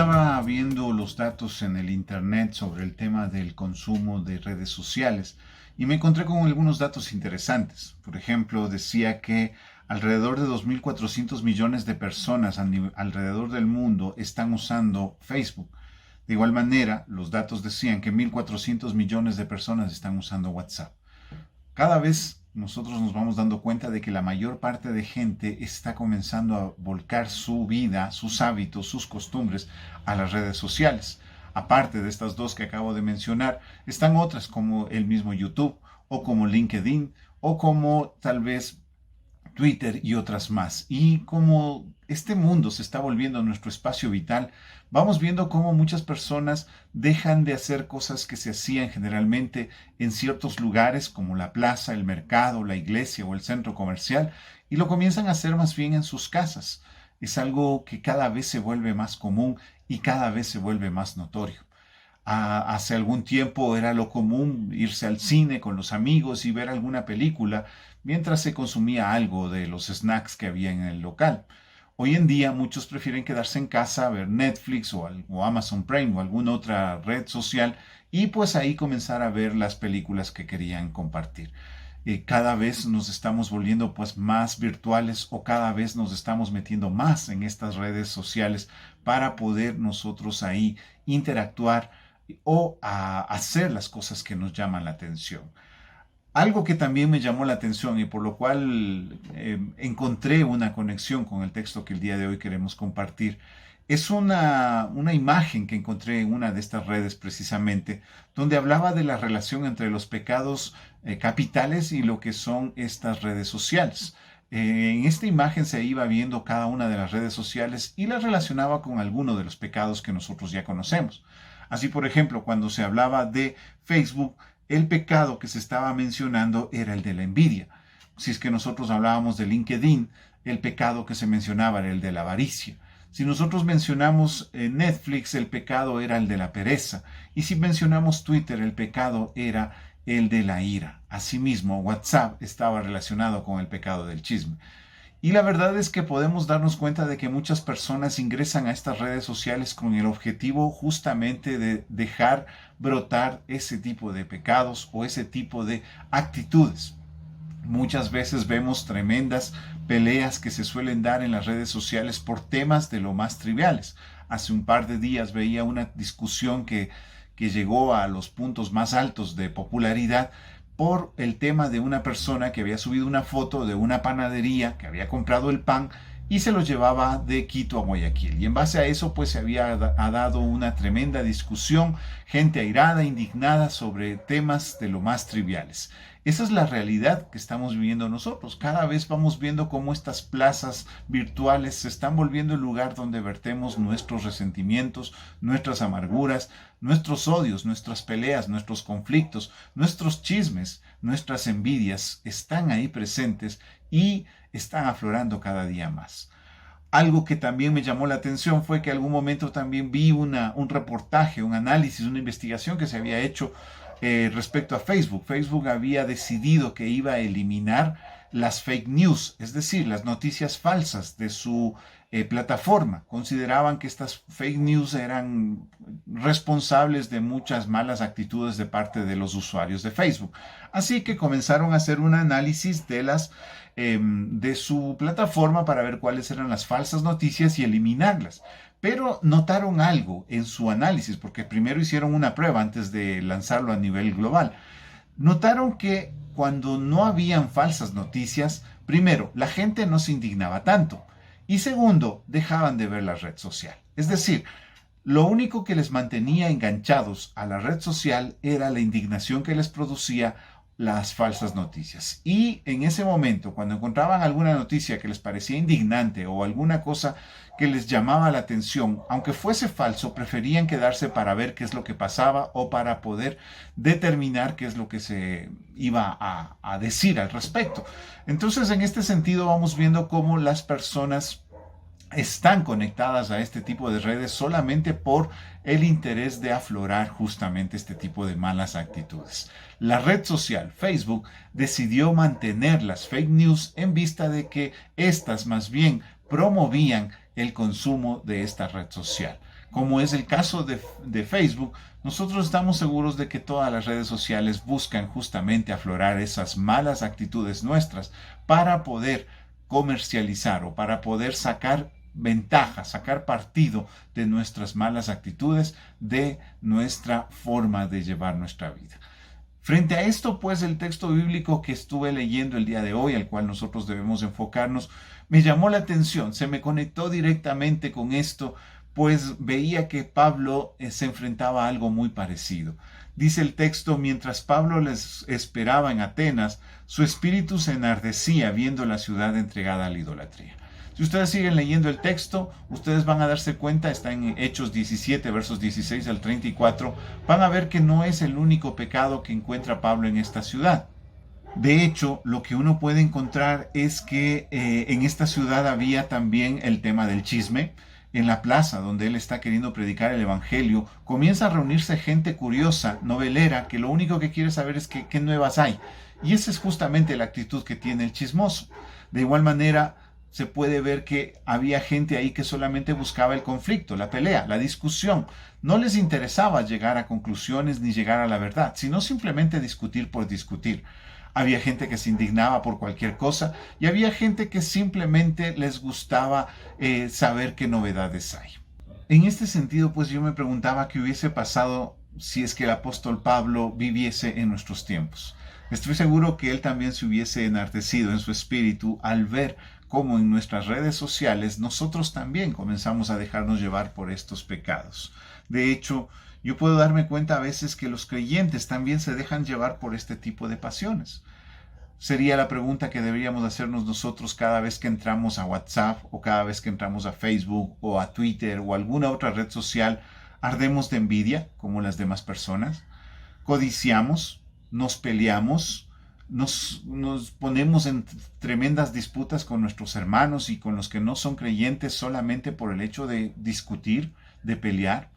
estaba viendo los datos en el internet sobre el tema del consumo de redes sociales y me encontré con algunos datos interesantes. Por ejemplo, decía que alrededor de 2.400 millones de personas alrededor del mundo están usando Facebook. De igual manera, los datos decían que 1.400 millones de personas están usando WhatsApp. Cada vez nosotros nos vamos dando cuenta de que la mayor parte de gente está comenzando a volcar su vida, sus hábitos, sus costumbres a las redes sociales. Aparte de estas dos que acabo de mencionar, están otras como el mismo YouTube o como LinkedIn o como tal vez Twitter y otras más. Y como este mundo se está volviendo nuestro espacio vital, vamos viendo cómo muchas personas dejan de hacer cosas que se hacían generalmente en ciertos lugares como la plaza, el mercado, la iglesia o el centro comercial y lo comienzan a hacer más bien en sus casas. Es algo que cada vez se vuelve más común y cada vez se vuelve más notorio. Hace algún tiempo era lo común irse al cine con los amigos y ver alguna película mientras se consumía algo de los snacks que había en el local. Hoy en día muchos prefieren quedarse en casa a ver Netflix o Amazon Prime o alguna otra red social y pues ahí comenzar a ver las películas que querían compartir. Cada vez nos estamos volviendo pues más virtuales o cada vez nos estamos metiendo más en estas redes sociales para poder nosotros ahí interactuar o a hacer las cosas que nos llaman la atención. Algo que también me llamó la atención y por lo cual encontré una conexión con el texto que el día de hoy queremos compartir es una imagen que encontré en una de estas redes precisamente, donde hablaba de la relación entre los pecados capitales y lo que son estas redes sociales. En esta imagen se iba viendo cada una de las redes sociales y las relacionaba con alguno de los pecados que nosotros ya conocemos. Así, por ejemplo, cuando se hablaba de Facebook, el pecado que se estaba mencionando era el de la envidia. Si es que nosotros hablábamos de LinkedIn, el pecado que se mencionaba era el de la avaricia. Si nosotros mencionamos Netflix, el pecado era el de la pereza. Y si mencionamos Twitter, el pecado era el de la ira. Asimismo, WhatsApp estaba relacionado con el pecado del chisme. Y la verdad es que podemos darnos cuenta de que muchas personas ingresan a estas redes sociales con el objetivo justamente de dejar brotar ese tipo de pecados o ese tipo de actitudes. Muchas veces vemos tremendas peleas que se suelen dar en las redes sociales por temas de lo más triviales. Hace un par de días veía una discusión que llegó a los puntos más altos de popularidad por el tema de una persona que había subido una foto de una panadería que había comprado el pan y se lo llevaba de Quito a Guayaquil. Y en base a eso pues se había dado una tremenda discusión, gente airada, indignada sobre temas de lo más triviales. Esa es la realidad que estamos viviendo nosotros. Cada vez vamos viendo cómo estas plazas virtuales se están volviendo el lugar donde vertemos nuestros resentimientos, nuestras amarguras, nuestros odios, nuestras peleas, nuestros conflictos, nuestros chismes, nuestras envidias están ahí presentes y están aflorando cada día más. Algo que también me llamó la atención fue que en algún momento también vi un reportaje, un análisis, una investigación que se había hecho respecto a Facebook. Facebook había decidido que iba a eliminar las fake news, es decir, las noticias falsas de su plataforma. Consideraban que estas fake news eran responsables de muchas malas actitudes de parte de los usuarios de Facebook. Así que comenzaron a hacer un análisis de su plataforma para ver cuáles eran las falsas noticias y eliminarlas. Pero notaron algo en su análisis, porque primero hicieron una prueba antes de lanzarlo a nivel global. Notaron que cuando no habían falsas noticias, primero, la gente no se indignaba tanto. Y segundo, dejaban de ver la red social. Es decir, lo único que les mantenía enganchados a la red social era la indignación que les producía las falsas noticias. Y en ese momento, cuando encontraban alguna noticia que les parecía indignante o alguna cosa que les llamaba la atención, aunque fuese falso, preferían quedarse para ver qué es lo que pasaba o para poder determinar qué es lo que se iba a decir al respecto. Entonces, en este sentido, vamos viendo cómo las personas están conectadas a este tipo de redes solamente por el interés de aflorar justamente este tipo de malas actitudes. La red social Facebook decidió mantener las fake news en vista de que éstas más bien promovían el consumo de esta red social. como es el caso de Facebook, nosotros estamos seguros de que todas las redes sociales buscan justamente aflorar esas malas actitudes nuestras para poder comercializar o para poder sacar ventaja, sacar partido de nuestras malas actitudes, de nuestra forma de llevar nuestra vida. Frente a esto, pues, el texto bíblico que estuve leyendo el día de hoy, al cual nosotros debemos enfocarnos, me llamó la atención, se me conectó directamente con esto, pues veía que Pablo se enfrentaba a algo muy parecido. Dice el texto, mientras Pablo les esperaba en Atenas, su espíritu se enardecía viendo la ciudad entregada a la idolatría. Si ustedes siguen leyendo el texto, ustedes van a darse cuenta, está en Hechos 17, versos 16 al 34, van a ver que no es el único pecado que encuentra Pablo en esta ciudad. De hecho, lo que uno puede encontrar es que en esta ciudad había también el tema del chisme. En la plaza donde él está queriendo predicar el evangelio, comienza a reunirse gente curiosa, novelera, que lo único que quiere saber es qué nuevas hay. Y esa es justamente la actitud que tiene el chismoso. De igual manera, se puede ver que había gente ahí que solamente buscaba el conflicto, la pelea, la discusión. No les interesaba llegar a conclusiones ni llegar a la verdad, sino simplemente discutir por discutir. Había gente que se indignaba por cualquier cosa y había gente que simplemente les gustaba saber qué novedades hay. En este sentido, pues yo me preguntaba qué hubiese pasado si es que el apóstol Pablo viviese en nuestros tiempos. Estoy seguro que él también se hubiese enardecido en su espíritu al ver cómo en nuestras redes sociales nosotros también comenzamos a dejarnos llevar por estos pecados. De hecho, yo puedo darme cuenta a veces que los creyentes también se dejan llevar por este tipo de pasiones. Sería la pregunta que deberíamos hacernos nosotros cada vez que entramos a WhatsApp o cada vez que entramos a Facebook o a Twitter o alguna otra red social. ¿Ardemos de envidia como las demás personas? ¿Codiciamos? ¿Nos peleamos? Nos ponemos en tremendas disputas con nuestros hermanos y con los que no son creyentes solamente por el hecho de discutir, de pelear?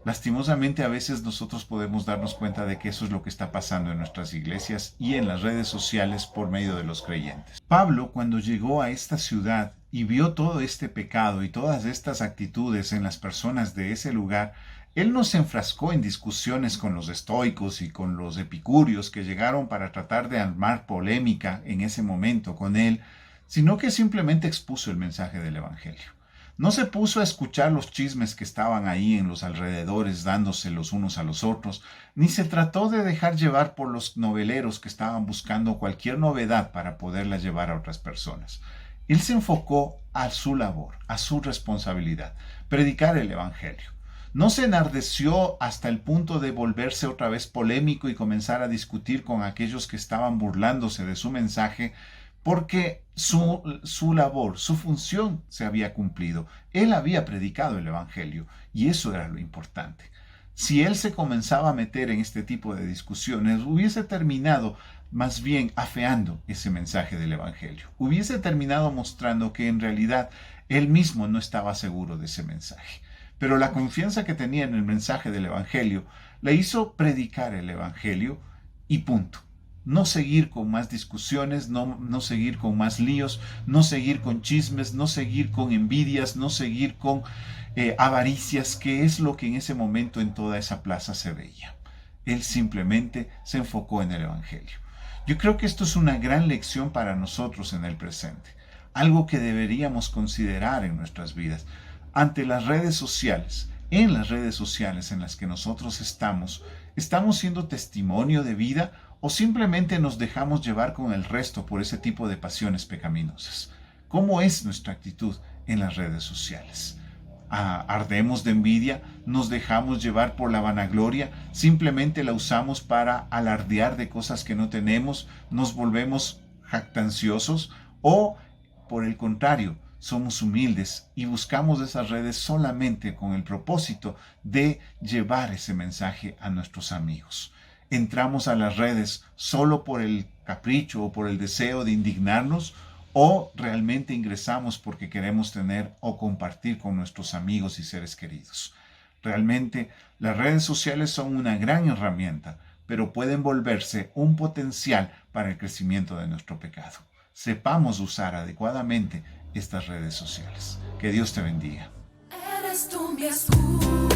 Lastimosamente a veces nosotros podemos darnos cuenta de que eso es lo que está pasando en nuestras iglesias y en las redes sociales por medio de los creyentes. Pablo, cuando llegó a esta ciudad y vio todo este pecado y todas estas actitudes en las personas de ese lugar, él no se enfrascó en discusiones con los estoicos y con los epicúreos que llegaron para tratar de armar polémica en ese momento con él, sino que simplemente expuso el mensaje del evangelio. No se puso a escuchar los chismes que estaban ahí en los alrededores dándose los unos a los otros, ni se trató de dejar llevar por los noveleros que estaban buscando cualquier novedad para poderla llevar a otras personas. Él se enfocó a su labor, a su responsabilidad, predicar el evangelio. No se enardeció hasta el punto de volverse otra vez polémico y comenzar a discutir con aquellos que estaban burlándose de su mensaje, porque su labor, su función se había cumplido. Él había predicado el evangelio y eso era lo importante. Si él se comenzaba a meter en este tipo de discusiones, hubiese terminado más bien afeando ese mensaje del evangelio. Hubiese terminado mostrando que en realidad él mismo no estaba seguro de ese mensaje. Pero la confianza que tenía en el mensaje del evangelio le hizo predicar el evangelio y punto. No seguir con más discusiones, no seguir con más líos, no seguir con chismes, no seguir con envidias, no seguir con avaricias, que es lo que en ese momento en toda esa plaza se veía. Él simplemente se enfocó en el evangelio. Yo creo que esto es una gran lección para nosotros en el presente, algo que deberíamos considerar en nuestras vidas. Ante las redes sociales, en las redes sociales en las que nosotros estamos siendo testimonio de vida o simplemente nos dejamos llevar con el resto por ese tipo de pasiones pecaminosas. ¿Cómo es nuestra actitud en las redes sociales? ¿Ardemos de envidia? ¿Nos dejamos llevar por la vanagloria? ¿Simplemente la usamos para alardear de cosas que no tenemos? ¿Nos volvemos jactanciosos? ¿O, por el contrario, somos humildes y buscamos esas redes solamente con el propósito de llevar ese mensaje a nuestros amigos? ¿Entramos a las redes solo por el capricho o por el deseo de indignarnos? ¿O realmente ingresamos porque queremos tener o compartir con nuestros amigos y seres queridos? Realmente las redes sociales son una gran herramienta, pero pueden volverse un potencial para el crecimiento de nuestro pecado. Sepamos usar adecuadamente estas redes sociales. Que Dios te bendiga. eres tú mi escudo.